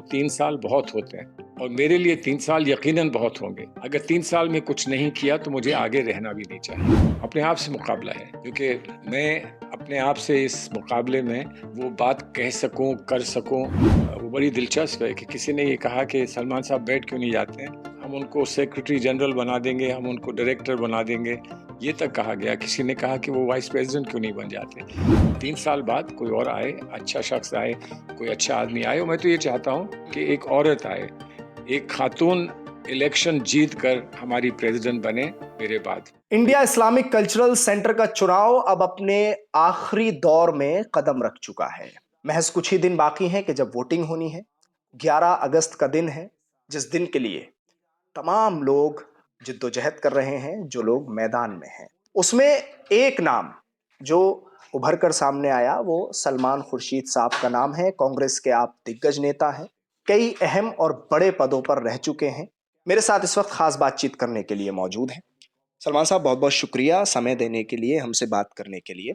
3 साल बहुत होते हैं और मेरे लिए 3 साल यकीनन बहुत होंगे। अगर 3 साल में कुछ नहीं किया तो मुझे आगे रहना भी नहीं चाहिए। अपने आप से मुकाबला है क्योंकि मैं अपने आप से इस मुकाबले में वो बात कह सकूँ, कर सकूँ। वो बड़ी दिलचस्प है कि किसी ने ये कहा कि सलमान साहब बैठ क्यों नहीं जाते हैं? हम उनको सेक्रेटरी जनरल बना देंगे, हम उनको डायरेक्टर बना देंगे, ये तक कहा गया। किसी ने कहा कि वो वाइस प्रेज़िडेंट क्यों नहीं बन जाते? 3 साल बाद कोई और आए, अच्छा शख्स आए, कोई अच्छा आदमी आए और मैं तो ये चाहता हूँ कि एक औरत आए, एक खातून इलेक्शन जीत कर हमारी प्रेसिडेंट बने मेरे बाद। इंडिया इस्लामिक कल्चरल सेंटर का चुनाव अब अपने आखिरी दौर में कदम रख चुका है। महज कुछ ही दिन बाकी हैं कि जब वोटिंग होनी है। 11 अगस्त का दिन है, जिस दिन के लिए तमाम लोग जिद्दोजहद कर रहे हैं, जो लोग मैदान में हैं। उसमें एक नाम जो उभर कर सामने आया वो सलमान खुर्शीद साहब का नाम है। कांग्रेस के आप दिग्गज नेता हैं, कई अहम और बड़े पदों पर रह चुके हैं। मेरे साथ इस वक्त खास बातचीत करने के लिए मौजूद हैं। सलमान साहब, बहुत बहुत शुक्रिया समय देने के लिए, हमसे बात करने के लिए।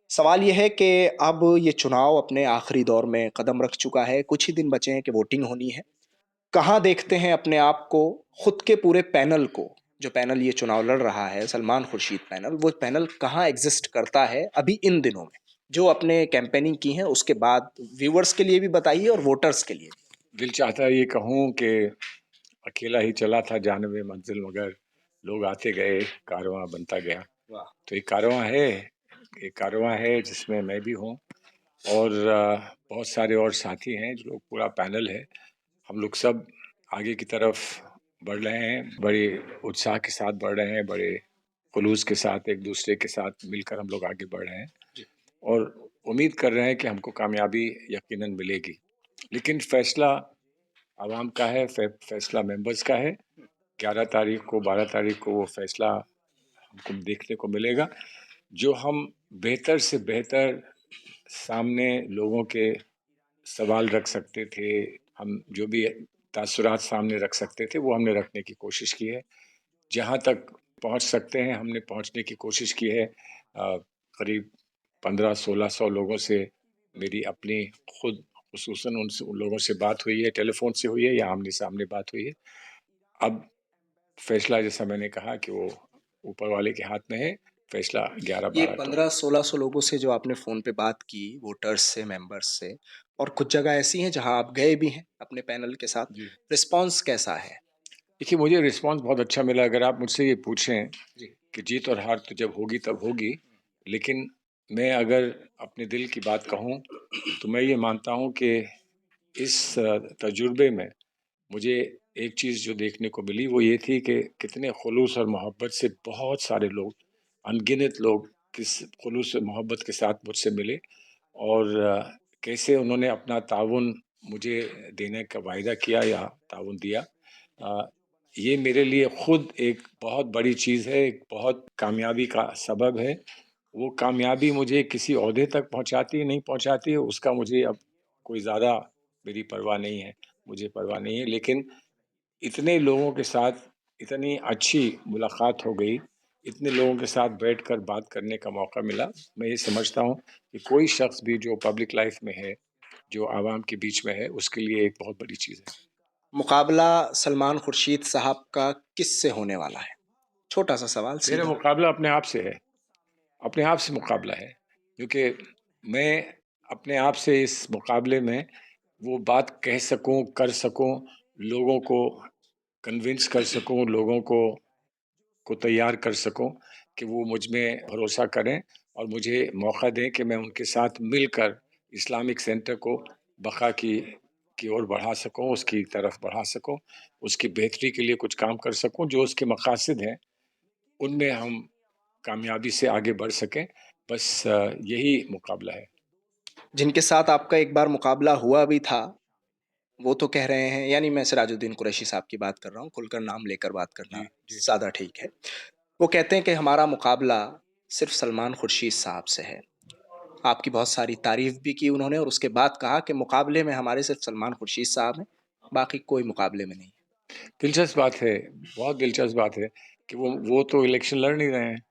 सवाल यह है कि अब ये चुनाव अपने आखिरी दौर में कदम रख चुका है, कुछ ही दिन बचे हैं कि वोटिंग होनी है। कहाँ देखते हैं अपने आप को, खुद के पूरे पैनल को, जो पैनल ये चुनाव लड़ रहा है, सलमान खुर्शीद पैनल, वो पैनल कहाँ एग्जिस्ट करता है अभी इन दिनों में, जो अपने कैंपेनिंग की है उसके बाद? व्यूअर्स के लिए भी बताइए और वोटर्स के लिए। दिल चाहता है ये कहूँ कि अकेला ही चला था जानबे मंजिल मगर लोग आते गए, कारवां बनता गया। वाह। तो एक कारवां है जिसमें मैं भी हूँ और बहुत सारे और साथी हैं जो लोग पूरा पैनल है। हम लोग सब आगे की तरफ बढ़ रहे हैं, बड़े उत्साह के साथ बढ़ रहे हैं, बड़े खुलूस के साथ एक दूसरे के साथ मिलकर हम लोग आगे बढ़ रहे हैं और उम्मीद कर रहे हैं कि हमको कामयाबी यकीनन मिलेगी। लेकिन फैसला आवाम का है, फैसला मेंबर्स का है। 11 तारीख को, 12 तारीख को वो फैसला हमको देखने को मिलेगा। जो हम बेहतर से बेहतर सामने लोगों के सवाल रख सकते थे, हम जो भी तासुरात सामने रख सकते थे वो हमने रखने की कोशिश की है। जहाँ तक पहुँच सकते हैं हमने पहुँचने की कोशिश की है। करीब 1500-1600 लोगों से मेरी अपनी खुद खुसूसन उन लोगों से बात हुई है, टेलीफोन से हुई है या आमने सामने बात हुई है। अब फैसला जैसा मैंने कहा कि वो ऊपर वाले के हाथ में है। फैसला ये 11-12 को। 1500-1600 लोगों से जो आपने फोन पे बात की, वोटर्स से, मेंबर्स से, और कुछ जगह ऐसी हैं जहां आप गए भी हैं अपने पैनल के साथ, जी। रिस्पांस कैसा है? देखिए, मुझे रिस्पॉन्स बहुत अच्छा मिला। अगर आप मुझसे ये पूछें जी। कि जीत और हार तो जब होगी तब होगी, लेकिन मैं अगर अपने दिल की बात कहूँ तो मैं ये मानता हूँ कि इस तजुर्बे में मुझे एक चीज़ जो देखने को मिली वो ये थी कि कितने खुलूस और मोहब्बत से बहुत सारे लोग, अनगिनत लोग किस खुलूस और मोहब्बत के साथ मुझसे मिले और कैसे उन्होंने अपना ताउन मुझे देने का वायदा किया या ताउन दिया। अ, ये मेरे लिए खुद एक बहुत बड़ी चीज़ है, एक बहुत कामयाबी का सबब है। वो कामयाबी मुझे किसी ओहदे तक पहुँचाती है, नहीं पहुँचाती है, उसका मुझे अब कोई ज़्यादा मेरी परवाह नहीं है, मुझे परवाह नहीं है। लेकिन इतने लोगों के साथ इतनी अच्छी मुलाकात हो गई, इतने लोगों के साथ बैठकर बात करने का मौका मिला। मैं ये समझता हूँ कि कोई शख्स भी जो पब्लिक लाइफ में है, जो आवाम के बीच में है, उसके लिए एक बहुत बड़ी चीज़ है। मुकाबला सलमान खुर्शीद साहब का किससे होने वाला है? छोटा सा सवाल, मेरा सीधा। मुकाबला अपने आप से है, अपने आप से मुकाबला है, क्योंकि मैं अपने आप से इस मुकाबले में वो बात कह सकूँ, कर सकूँ, लोगों को कन्विंस कर सकूँ, लोगों को तैयार कर सकूँ कि वो मुझ में भरोसा करें और मुझे मौका दें कि मैं उनके साथ मिलकर इस्लामिक सेंटर को बक़ा की ओर बढ़ा सकूँ, उसकी तरफ बढ़ा सकूँ, उसकी बेहतरी के लिए कुछ काम कर सकूँ, जो उसके मक़ासिद हैं, उनमें हम कामयाबी से आगे बढ़ सकें। बस यही मुकाबला है। जिनके साथ आपका एक बार मुकाबला हुआ भी था, वो तो कह रहे हैं, यानी मैं सिराजुद्दीन कुरैशी साहब की बात कर रहा हूँ, खुलकर नाम लेकर बात करना जी, जी। ज़्यादा ठीक है। वो कहते हैं कि हमारा मुकाबला सिर्फ सलमान खुर्शीद साहब से है। आपकी बहुत सारी तारीफ भी की उन्होंने और उसके बाद कहा कि मुकाबले में हमारे सिर्फ सलमान खुर्शीद साहब हैं, बाकी कोई मुकाबले में नहीं। दिलचस्प बात है, बहुत दिलचस्प बात है कि वो तो इलेक्शन लड़ नहीं रहे हैं,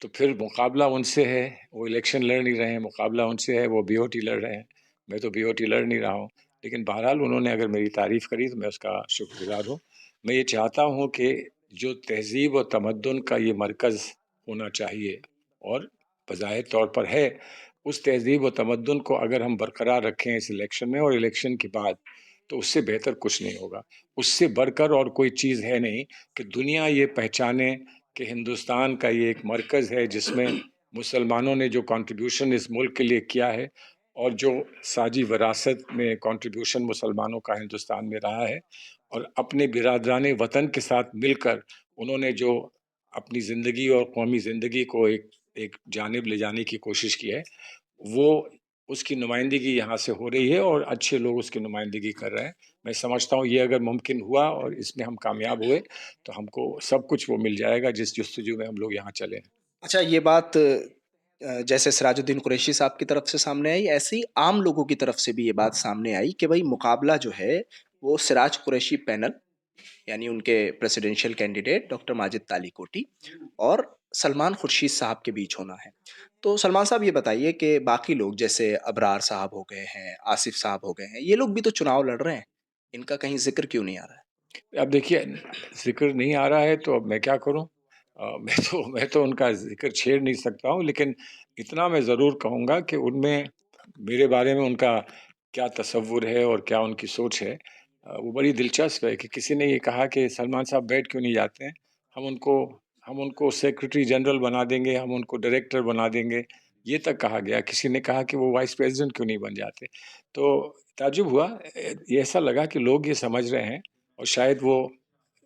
तो फिर मुकाबला उनसे है। वो इलेक्शन लड़ नहीं रहे हैं, मुकाबला उनसे है, वो बीओटी लड़ रहे हैं। मैं तो बीओटी लड़ नहीं रहा हूँ। लेकिन बहरहाल उन्होंने अगर मेरी तारीफ़ करी तो मैं उसका शुक्रगुज़ार हूँ। मैं ये चाहता हूँ कि जो तहज़ीब और तमद्दुन का ये मरकज़ होना चाहिए और बज़ाहिर तौर पर है, उस तहज़ीब और तमद्दुन को अगर हम बरकरार रखें इस इलेक्शन में और इलेक्शन के बाद, तो उससे बेहतर कुछ नहीं होगा। उससे बढ़कर और कोई चीज़ है नहीं कि दुनिया ये पहचाने कि हिंदुस्तान का ये एक मरकज़ है जिसमें मुसलमानों ने जो कंट्रीब्यूशन इस मुल्क के लिए किया है और जो साझी विरासत में कंट्रीब्यूशन मुसलमानों का हिंदुस्तान में रहा है और अपने बिरादरान वतन के साथ मिलकर उन्होंने जो अपनी ज़िंदगी और कौमी ज़िंदगी को एक एक जानिब ले जाने की कोशिश की है, वो उसकी नुमाइंदगी यहाँ से हो रही है और अच्छे लोग उसकी नुमाइंदगी कर रहे हैं। मैं समझता हूँ ये अगर मुमकिन हुआ और इसमें हम कामयाब हुए, तो हमको सब कुछ वो मिल जाएगा जिस जस्तजू में हम लोग यहाँ चले हैं। अच्छा, ये बात जैसे सिराजुद्दीन कुरैशी साहब की तरफ से सामने आई, ऐसे ही आम लोगों की तरफ से भी ये बात सामने आई कि भाई मुकाबला जो है वो सिराज कुरैशी पैनल यानी उनके प्रेसिडेंशियल कैंडिडेट डॉक्टर माजिद तालीकोटी और सलमान खुर्शीद साहब के बीच होना है। तो सलमान साहब ये बताइए कि बाकी लोग जैसे अबरार साहब हो गए हैं, आसिफ साहब हो गए हैं, ये लोग भी तो चुनाव लड़ रहे हैं, इनका कहीं जिक्र क्यों नहीं आ रहा है? अब देखिए, ज़िक्र नहीं आ रहा है तो अब मैं क्या करूँ? मैं तो उनका ज़िक्र छेड़ नहीं सकता हूँ, लेकिन इतना मैं ज़रूर कहूँगा कि उनमें मेरे बारे में उनका क्या तसव्वुर है और क्या उनकी सोच है, वो बड़ी दिलचस्प है कि किसी ने ये कहा कि सलमान साहब बैठ क्यों नहीं जाते हैं? हम उनको हम उनको सेक्रेटरी जनरल बना देंगे, हम उनको डायरेक्टर बना देंगे, ये तक कहा गया। किसी ने कहा कि वो वाइस प्रेज़िडेंट क्यों नहीं बन जाते? तो ताज्जुब हुआ, ये ऐसा लगा कि लोग ये समझ रहे हैं और शायद वो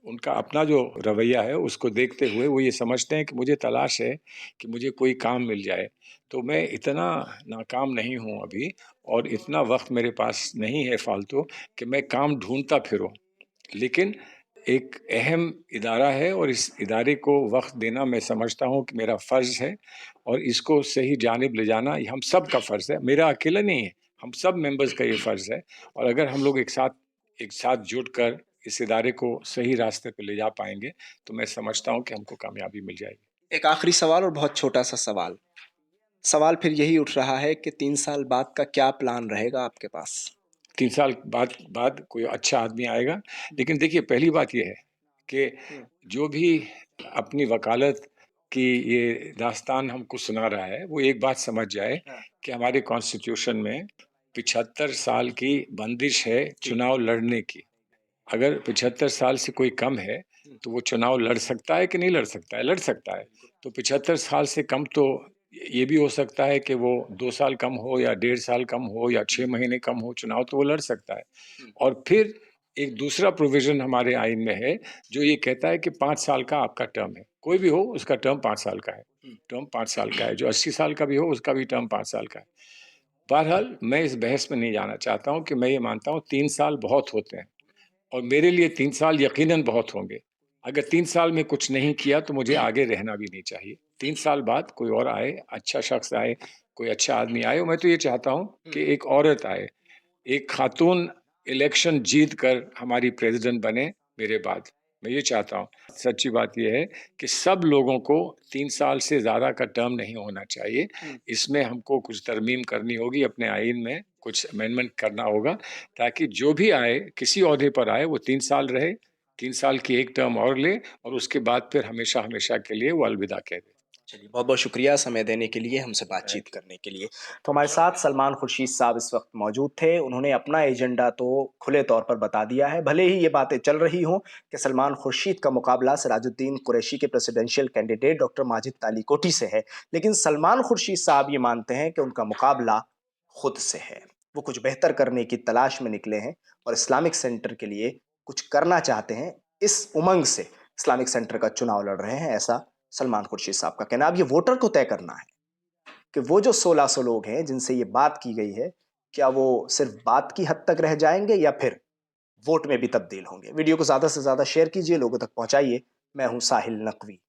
उनका अपना जो रवैया है उसको देखते हुए वो ये समझते हैं कि मुझे तलाश है कि मुझे कोई काम मिल जाए। तो मैं इतना नाकाम नहीं हूँ अभी और इतना वक़्त मेरे पास नहीं है फ़ालतू कि मैं काम ढूँढता फिरूँ। लेकिन एक अहम इदारा है और इस इदारे को वक़्त देना मैं समझता हूँ कि मेरा फ़र्ज़ है और इसको सही जानिब ले जाना ये हम सब का फ़र्ज़ है। मेरा अकेला नहीं है, हम सब मेंबर्स का ये फ़र्ज़ है और अगर हम लोग एक साथ जुटकर इस इदारे को सही रास्ते पे ले जा पाएँगे, तो मैं समझता हूँ कि हमको कामयाबी मिल जाएगी। एक आखिरी सवाल और बहुत छोटा-सा सवाल। सवाल फिर यही उठ रहा है कि 3 साल बाद का क्या प्लान रहेगा आपके पास? 3 साल बाद कोई अच्छा आदमी आएगा। लेकिन देखिए, पहली बात ये है कि हुँ, जो भी अपनी वकालत की ये दास्तान हमको सुना रहा है, वो एक बात समझ जाए हाँ, कि हमारे कॉन्स्टिट्यूशन में 75 साल की बंदिश है जी। चुनाव लड़ने की। अगर 75 साल से कोई कम है, हुँ, तो वो चुनाव लड़ सकता है कि नहीं लड़ सकता है? लड़ सकता है। तो 75 साल से कम तो ये भी हो सकता है कि वो 2 साल कम हो या 1.5 साल कम हो या हुँ, 6 महीने कम हो, चुनाव तो वो लड़ सकता है। हुँ, और फिर एक दूसरा प्रोविज़न हमारे आइन में है, जो ये कहता है कि 5 साल का आपका टर्म है। कोई भी हो, उसका टर्म 5 साल का है। हुँ, टर्म 5 साल का है। जो 80 साल का भी हो, उसका भी टर्म 5 साल का है। बहरहाल, मैं इस बहस में नहीं जाना चाहता हूँ कि मैं ये मानता हूँ 3 साल बहुत होते हैं। और मेरे लिए 3 साल यकीनन बहुत होंगे। अगर 3 साल में कुछ नहीं किया तो मुझे आगे रहना भी नहीं चाहिए। 3 साल बाद कोई और आए, अच्छा शख़्स आए, कोई अच्छा आदमी आए और मैं तो ये चाहता हूँ हुँ। कि एक औरत आए, एक खातून इलेक्शन जीत कर हमारी प्रेज़िडेंट बने मेरे बाद। मैं ये चाहता हूँ। सच्ची बात ये है कि सब लोगों को 3 साल से ज़्यादा का टर्म नहीं होना चाहिए। हुँ। इसमें हमको कुछ तरमीम करनी होगी अपने आइन में, कुछ अमेंडमेंट करना होगा ताकि जो भी आए, किसी ओहदे पर आए, वो 3 साल रहे, 3 साल की एक टर्म और ले और उसके बाद फिर हमेशा-हमेशा के लिए वो अलविदा कह दे। चलिए, बहुत-बहुत शुक्रिया समय देने के लिए, हमसे बातचीत थैंक यू। करने के लिए। तो हमारे साथ सलमान खुर्शीद साहब इस वक़्त मौजूद थे। उन्होंने अपना एजेंडा तो खुले तौर पर बता दिया है, भले ही ये बातें चल रही हों कि सलमान खुर्शीद का मुकाबला सिराजुद्दीन कुरैशी के प्रेसिडेंशियल कैंडिडेट डॉक्टर माजिद तालीकोटी से है, लेकिन सलमान खुर्शीद साहब ये मानते हैं कि उनका मुकाबला खुद से है। वो कुछ बेहतर करने की तलाश में निकले हैं और इस्लामिक सेंटर के लिए कुछ करना चाहते हैं। इस उमंग से इस्लामिक सेंटर का चुनाव लड़ रहे हैं, ऐसा सलमान खुर्शीद साहब का कहना है। अब ये वोटर को तय करना है कि वो जो 1600 लोग हैं जिनसे ये बात की गई है, क्या वो सिर्फ बात की हद तक रह जाएंगे या फिर वोट में भी तब्दील होंगे। वीडियो को ज़्यादा से ज़्यादा शेयर कीजिए, लोगों तक पहुंचाइए। मैं हूं साहिल नकवी।